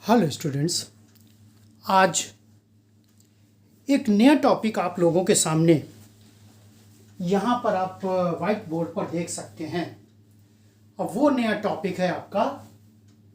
Hello students, आज एक नया टॉपिक आप लोगों के सामने यहाँ पर आप वाइट बोर्ड पर देख सकते हैं। और वो नया टॉपिक है आपका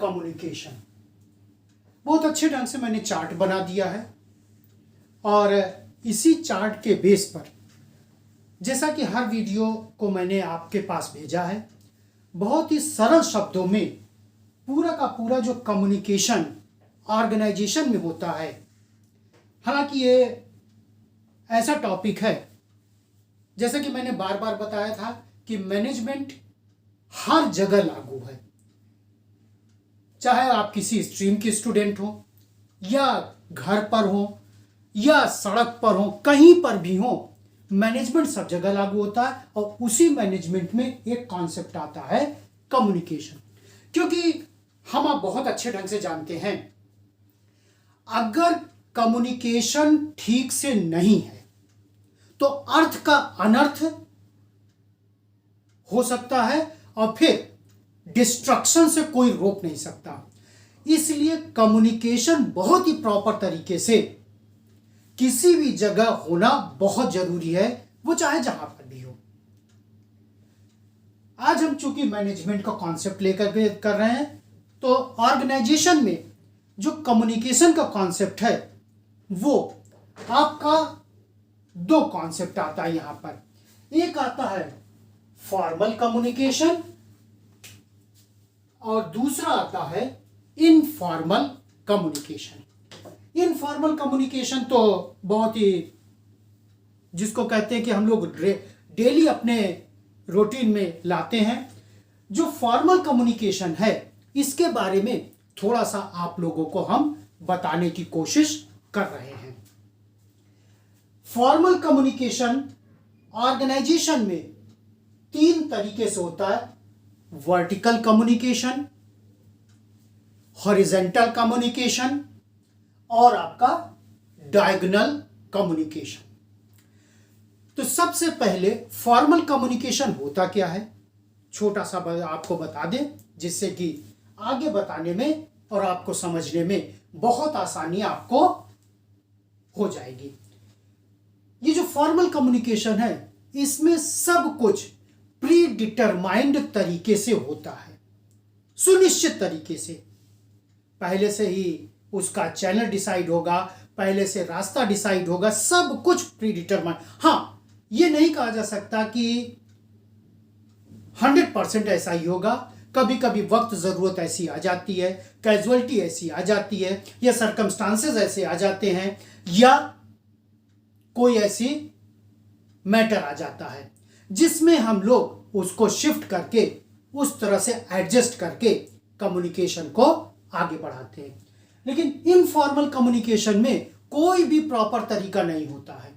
कम्युनिकेशन। बहुत अच्छे ढंग से मैंने चार्ट बना दिया है और इसी चार्ट के बेस पर, जैसा कि हर वीडियो को मैंने आपके पास भेजा है, बहुत ही सरल शब्दों में पूरा का पूरा जो कम्युनिकेशन ऑर्गेनाइजेशन में होता है। हालांकि ये ऐसा टॉपिक है, जैसा कि मैंने बार बार बताया था, कि मैनेजमेंट हर जगह लागू है। चाहे आप किसी स्ट्रीम के स्टूडेंट हो, या घर पर हो, या सड़क पर हो, कहीं पर भी हो, मैनेजमेंट सब जगह लागू होता है। और उसी मैनेजमेंट में एक कॉन्सेप्ट आता है कम्युनिकेशन। क्योंकि हम आप बहुत अच्छे ढंग से जानते हैं, अगर कम्युनिकेशन ठीक से नहीं है तो अर्थ का अनर्थ हो सकता है और फिर डिस्ट्रक्शन से कोई रोक नहीं सकता। इसलिए कम्युनिकेशन बहुत ही प्रॉपर तरीके से किसी भी जगह होना बहुत जरूरी है, वो चाहे जहां पर भी हो। आज हम चूंकि मैनेजमेंट का कॉन्सेप्ट लेकर के कर रहे हैं, तो ऑर्गेनाइजेशन में जो कम्युनिकेशन का कॉन्सेप्ट है, वो आपका दो कॉन्सेप्ट आता है यहां पर। एक आता है फॉर्मल कम्युनिकेशन और दूसरा आता है इनफॉर्मल कम्युनिकेशन। इनफॉर्मल कम्युनिकेशन तो बहुत ही, जिसको कहते हैं कि हम लोग डेली अपने रूटीन में लाते हैं। जो फॉर्मल कम्युनिकेशन है, इसके बारे में थोड़ा सा आप लोगों को हम बताने की कोशिश कर रहे हैं। फॉर्मल कम्युनिकेशन ऑर्गेनाइजेशन में तीन तरीके से होता है: वर्टिकल कम्युनिकेशन, हॉरिजॉन्टल कम्युनिकेशन और आपका डायगोनल कम्युनिकेशन। तो सबसे पहले फॉर्मल कम्युनिकेशन होता क्या है, छोटा सा आपको बता दें, जिससे कि आगे बताने में और आपको समझने में बहुत आसानी आपको हो जाएगी। ये जो फॉर्मल कम्युनिकेशन है, इसमें सब कुछ प्री डिटरमाइंड तरीके से होता है, सुनिश्चित तरीके से। पहले से ही उसका चैनल डिसाइड होगा, पहले से रास्ता डिसाइड होगा, सब कुछ प्री डिटरमाइंड। हाँ, ये नहीं कहा जा सकता कि 100% ऐसा ही होगा। कभी कभी वक्त ज़रूरत ऐसी आ जाती है, कैजुअलिटी ऐसी आ जाती है, या सर्कमस्टांसेस ऐसे आ जाते हैं, या कोई ऐसी मैटर आ जाता है जिसमें हम लोग उसको शिफ्ट करके, उस तरह से एडजस्ट करके कम्युनिकेशन को आगे बढ़ाते हैं। लेकिन इनफॉर्मल कम्युनिकेशन में कोई भी प्रॉपर तरीका नहीं होता है।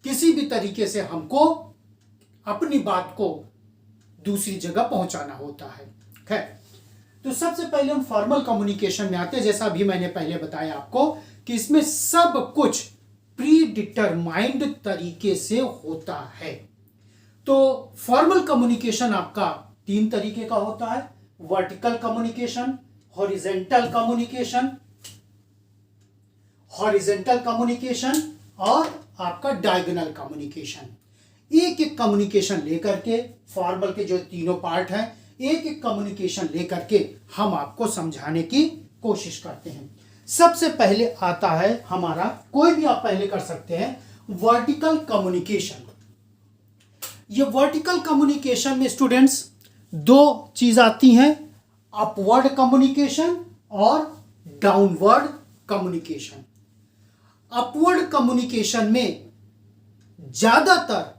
किसी भी तरीके से हमको अपनी बात को दूसरी जगह पहुंचाना होता है। खैर, तो सबसे पहले हम फॉर्मल कम्युनिकेशन में आते हैं। जैसा भी मैंने पहले बताया आपको कि इसमें सब कुछ प्री डिटरमाइंड तरीके से होता है। तो फॉर्मल कम्युनिकेशन आपका तीन तरीके का होता है: वर्टिकल कम्युनिकेशन, हॉरिजॉन्टल कम्युनिकेशन और आपका डायगोनल कम्युनिकेशन। एक एक कम्युनिकेशन लेकर के, फॉर्मल के जो तीनों पार्ट हैं, एक एक कम्युनिकेशन लेकर के हम आपको समझाने की कोशिश करते हैं। सबसे पहले आता है हमारा, कोई भी आप पहले कर सकते हैं, वर्टिकल कम्युनिकेशन। ये वर्टिकल कम्युनिकेशन में स्टूडेंट्स दो चीज आती हैं: अपवर्ड कम्युनिकेशन और डाउनवर्ड कम्युनिकेशन। अपवर्ड कम्युनिकेशन में ज्यादातर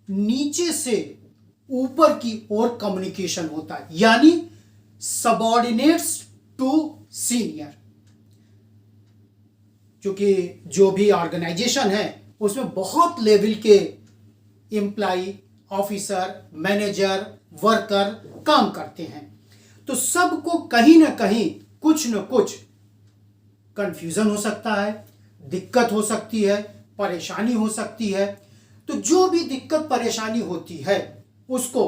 नीचे से ऊपर की ओर कम्युनिकेशन होता है, यानी सबऑर्डिनेट्स टू सीनियर। क्योंकि जो भी ऑर्गेनाइजेशन है, उसमें बहुत लेवल के एम्प्लॉय, ऑफिसर, मैनेजर, वर्कर काम करते हैं। तो सबको कहीं ना कहीं कुछ न कुछ कंफ्यूजन हो सकता है, दिक्कत हो सकती है, परेशानी हो सकती है। तो जो भी दिक्कत परेशानी होती है, उसको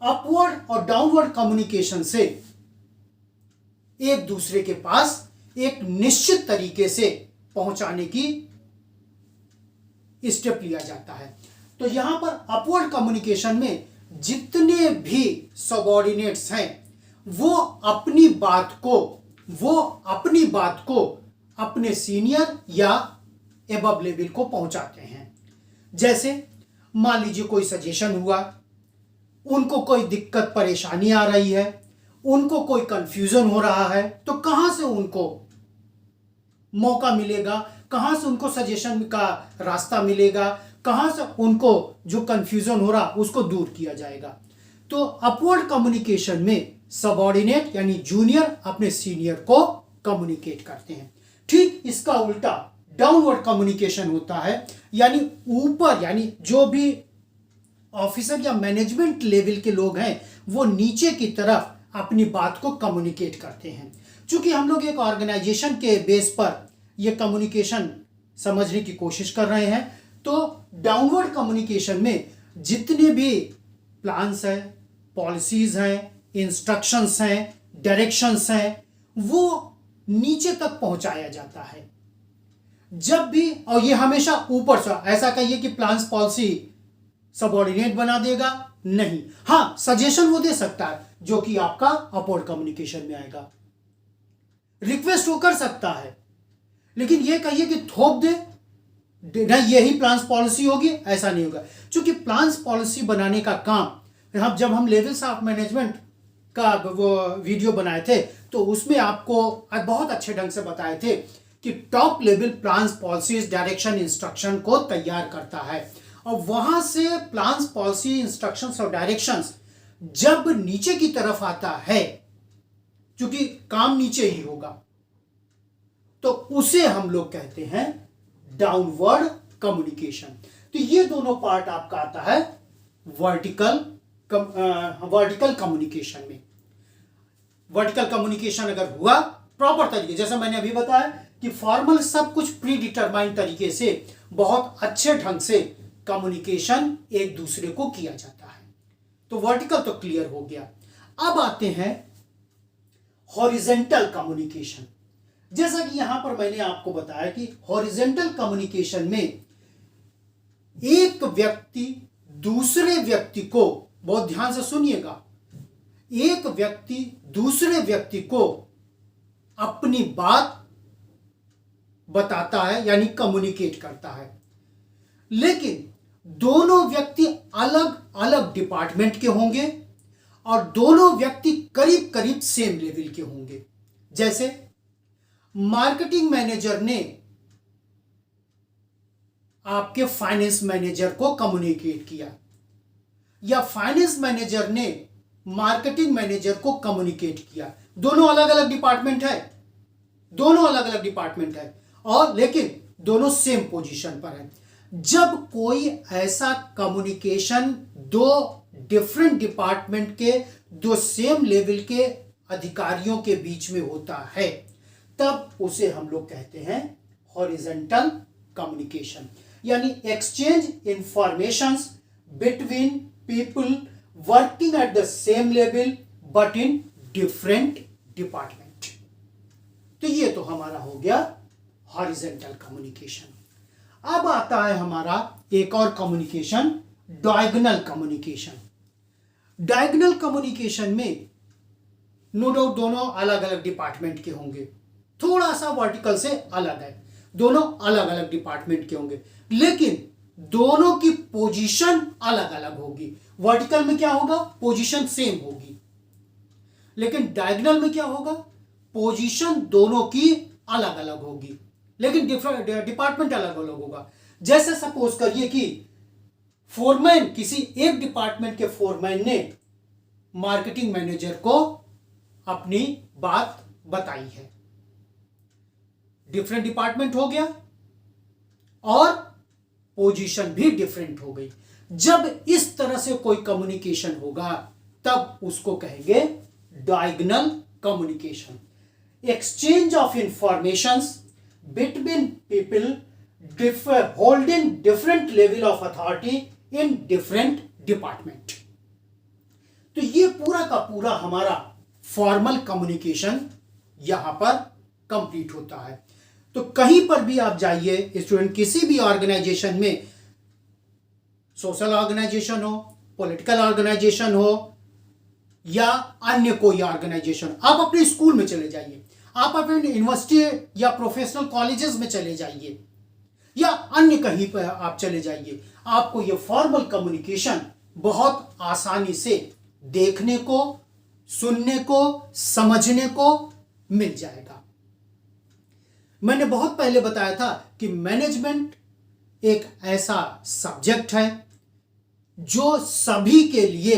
अपवर्ड और डाउनवर्ड कम्युनिकेशन से एक दूसरे के पास एक निश्चित तरीके से पहुंचाने की स्टेप लिया जाता है। तो यहां पर अपवर्ड कम्युनिकेशन में जितने भी सबऑर्डिनेट्स हैं वो अपनी बात को अपने सीनियर या एबव लेवल को पहुंचाते हैं। जैसे मान लीजिए कोई सजेशन हुआ, उनको कोई दिक्कत परेशानी आ रही है, उनको कोई कंफ्यूजन हो रहा है, तो कहां से उनको मौका मिलेगा, कहां से उनको सजेशन का रास्ता मिलेगा, कहां से उनको जो कंफ्यूजन हो रहा उसको दूर किया जाएगा। तो अपवर्ड कम्युनिकेशन में सबऑर्डिनेट यानी जूनियर अपने सीनियर को कम्युनिकेट करते हैं। ठीक इसका उल्टा डाउनवर्ड कम्युनिकेशन होता है, यानी ऊपर यानी जो भी ऑफिसर या मैनेजमेंट लेवल के लोग हैं वो नीचे की तरफ अपनी बात को कम्युनिकेट करते हैं। चूंकि हम लोग एक ऑर्गेनाइजेशन के बेस पर ये कम्युनिकेशन समझने की कोशिश कर रहे हैं, तो डाउनवर्ड कम्युनिकेशन में जितने भी प्लान्स हैं, पॉलिसीज हैं, इंस्ट्रक्शंस हैं, डायरेक्शंस हैं, वो नीचे तक पहुंचाया जाता है। जब भी, और ये हमेशा ऊपर से, ऐसा कहिए कि प्लान्स पॉलिसी सबऑर्डिनेट बना देगा, नहीं। हां, सजेशन वो दे सकता है जो कि आपका अपवर्ड कम्युनिकेशन में आएगा, रिक्वेस्ट वो कर सकता है, लेकिन ये कहिए कि थोप दे नहीं यही प्लान्स पॉलिसी होगी, ऐसा नहीं होगा। क्योंकि प्लान्स पॉलिसी बनाने का काम जब हम लेवल्स ऑफ मैनेजमेंट का वो वीडियो बनाए थे तो उसमें आपको बहुत अच्छे ढंग से बताए थे कि top level plans policies direction instruction को तैयार करता है, और वहां से प्लान्स पॉलिसी इंस्ट्रक्शंस और डायरेक्शंस जब नीचे की तरफ आता है, क्योंकि काम नीचे ही होगा, तो उसे हम लोग कहते हैं डाउनवर्ड कम्युनिकेशन। तो ये दोनों पार्ट आपका आता है वर्टिकल कम्युनिकेशन में। वर्टिकल कम्युनिकेशन अगर हुआ प्रॉपर तरीके, जैसा मैंने अभी बताया कि फॉर्मल सब कुछ प्री डिटरमाइंड तरीके से बहुत अच्छे ढंग से कम्युनिकेशन एक दूसरे को किया जाता है, तो वर्टिकल तो क्लियर हो गया। अब आते हैं हॉरिजेंटल कम्युनिकेशन। जैसा कि यहां पर मैंने आपको बताया कि हॉरिजेंटल कम्युनिकेशन में एक व्यक्ति दूसरे व्यक्ति को, बहुत ध्यान से सुनिएगा, एक व्यक्ति दूसरे व्यक्ति को अपनी बात बताता है यानी कम्युनिकेट करता है, लेकिन दोनों व्यक्ति अलग अलग डिपार्टमेंट के होंगे और दोनों व्यक्ति करीब करीब सेम लेवल के होंगे। जैसे मार्केटिंग मैनेजर ने आपके फाइनेंस मैनेजर को कम्युनिकेट किया, या फाइनेंस मैनेजर ने मार्केटिंग मैनेजर को कम्युनिकेट किया। दोनों अलग अलग डिपार्टमेंट है, और लेकिन दोनों सेम पोजीशन पर है। जब कोई ऐसा कम्युनिकेशन दो डिफरेंट डिपार्टमेंट के, दो सेम लेवल के अधिकारियों के बीच में होता है, तब उसे हम लोग कहते हैं हॉरिजॉन्टल कम्युनिकेशन, यानी exchange informations between people working at the same level but in different department. तो ये तो हमारा हो गया हॉरिजॉन्टल कम्युनिकेशन। अब आता है हमारा एक और communication, diagonal communication. Diagonal communication में नो डाउट दोनों अलग अलग डिपार्टमेंट के होंगे, थोड़ा सा वर्टिकल से अलग है, दोनों अलग अलग डिपार्टमेंट के होंगे, लेकिन दोनों की पोजीशन अलग अलग होगी। वर्टिकल में क्या होगा, पोजीशन सेम होगी, लेकिन डायगोनल में क्या होगा, पोजीशन दोनों की अलग अलग होगी, लेकिन डिपार्टमेंट अलग अलग होगा। जैसे सपोज करिए कि फोरमैन, किसी एक डिपार्टमेंट के फोरमैन ने मार्केटिंग मैनेजर को अपनी बात बताई है, डिफरेंट डिपार्टमेंट हो गया और पोजीशन भी डिफरेंट हो गई। जब इस तरह से कोई कम्युनिकेशन होगा तब उसको कहेंगे diagonal communication. Exchange of informations between people holding different level of authority in different department. तो ये पूरा का पूरा हमारा फॉर्मल कम्युनिकेशन यहां पर कंप्लीट होता है। तो कहीं पर भी आप जाइए स्टूडेंट, किसी भी ऑर्गेनाइजेशन में, सोशल ऑर्गेनाइजेशन हो, पॉलिटिकल ऑर्गेनाइजेशन हो या अन्य कोई ऑर्गेनाइजेशन, आप अपने स्कूल में चले जाइए, आप अपने यूनिवर्सिटी या प्रोफेशनल कॉलेजेस में चले जाइए या अन्य कहीं पर आप चले जाइए, आपको ये फॉर्मल कम्युनिकेशन बहुत आसानी से देखने को, सुनने को, समझने को मिल जाएगा। मैंने बहुत पहले बताया था कि मैनेजमेंट एक ऐसा सब्जेक्ट है जो सभी के लिए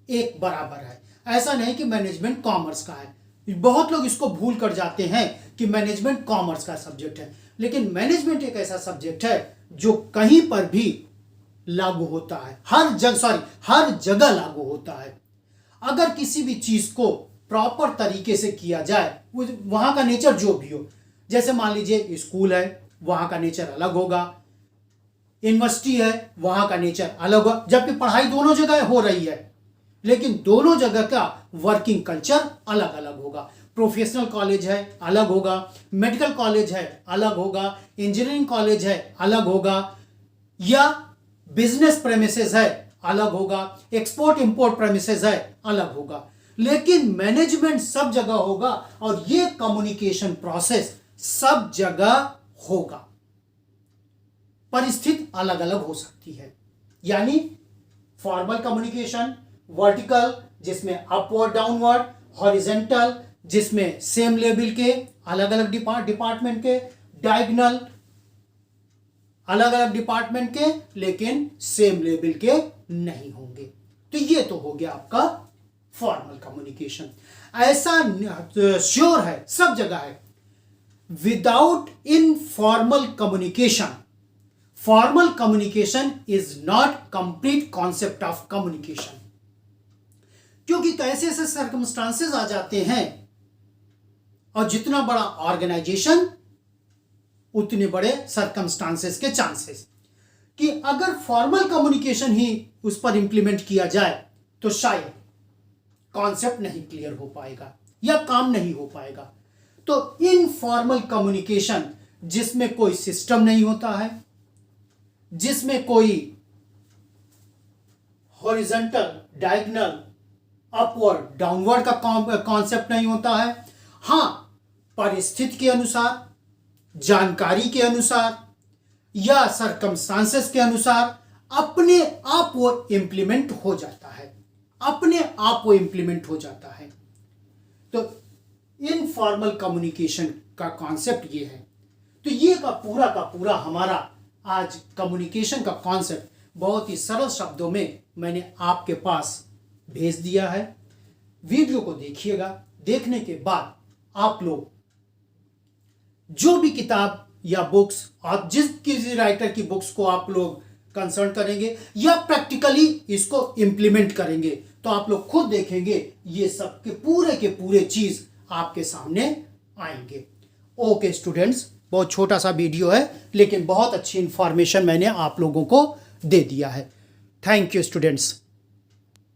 एक बराबर है। ऐसा नहीं कि मैनेजमेंट कॉमर्स का है, बहुत लोग इसको भूल कर जाते हैं कि मैनेजमेंट कॉमर्स का सब्जेक्ट है, लेकिन मैनेजमेंट एक ऐसा सब्जेक्ट है जो कहीं पर भी लागू होता है, हर जगह लागू होता है। अगर किसी भी चीज को प्रॉपर तरीके से किया जाए, वहां का नेचर जो भी हो, जैसे मान लीजिए स्कूल है, वहां का नेचर अलग होगा, यूनिवर्सिटी है, वहां का नेचर अलग होगा, जबकि पढ़ाई दोनों जगह हो रही है, लेकिन दोनों जगह का वर्किंग कल्चर अलग अलग होगा। प्रोफेशनल कॉलेज है अलग होगा, मेडिकल कॉलेज है अलग होगा, इंजीनियरिंग कॉलेज है अलग होगा, या बिजनेस प्रेमिसेस है अलग होगा, एक्सपोर्ट इंपोर्ट प्रेमिसेस है अलग होगा, लेकिन मैनेजमेंट सब जगह होगा और ये कम्युनिकेशन प्रोसेस सब जगह होगा। परिस्थिति अलग अलग हो सकती है, यानी फॉर्मल कम्युनिकेशन, वर्टिकल जिसमें अपवर्ड डाउनवर्ड, हॉरिजॉन्टल जिसमें सेम लेवल के अलग अलग डिपार्टमेंट के, डायगोनल अलग अलग डिपार्टमेंट के लेकिन सेम लेवल के नहीं होंगे। तो ये तो हो गया आपका फॉर्मल कम्युनिकेशन। ऐसा श्योर है, सब जगह है, without informal communication, formal communication is not complete concept of communication. क्योंकि कैसे ऐसे सर्कमस्टांसेस आ जाते हैं, और जितना बड़ा ऑर्गेनाइजेशन उतने बड़े सर्कमस्टांसेस के चांसेस, कि अगर फॉर्मल कम्युनिकेशन ही उस पर इंप्लीमेंट किया जाए तो शायद कॉन्सेप्ट नहीं क्लियर हो पाएगा या काम नहीं हो पाएगा। तो इनफॉर्मल कम्युनिकेशन जिसमें कोई सिस्टम नहीं होता है, जिसमें कोई हॉरिजॉन्टल, डायगोनल, अपवर्ड, डाउनवर्ड का कॉन्सेप्ट नहीं होता है, हां परिस्थिति के अनुसार, जानकारी के अनुसार या सर्कमस्टांसेस के अनुसार अपने आप वो इंप्लीमेंट हो जाता है, अपने आप वो इंप्लीमेंट हो जाता है। तो इनफॉर्मल कम्युनिकेशन का कॉन्सेप्ट ये है। तो ये का पूरा हमारा आज कम्युनिकेशन का कॉन्सेप्ट बहुत ही सरल शब्दों में मैंने आपके पास भेज दिया है। वीडियो को देखिएगा, देखने के बाद आप लोग जो भी किताब या बुक्स, आप जिस किसी राइटर की बुक्स को आप लोग कंसल्ट करेंगे या प्रैक्टिकली इसको इंप्लीमेंट करेंगे, तो आप लोग खुद देखेंगे ये सब के पूरे चीज आपके सामने आएंगे। ओके स्टूडेंट्स, बहुत छोटा सा वीडियो है लेकिन बहुत अच्छी इंफॉर्मेशन मैंने आप लोगों को दे दिया है। Thank you students.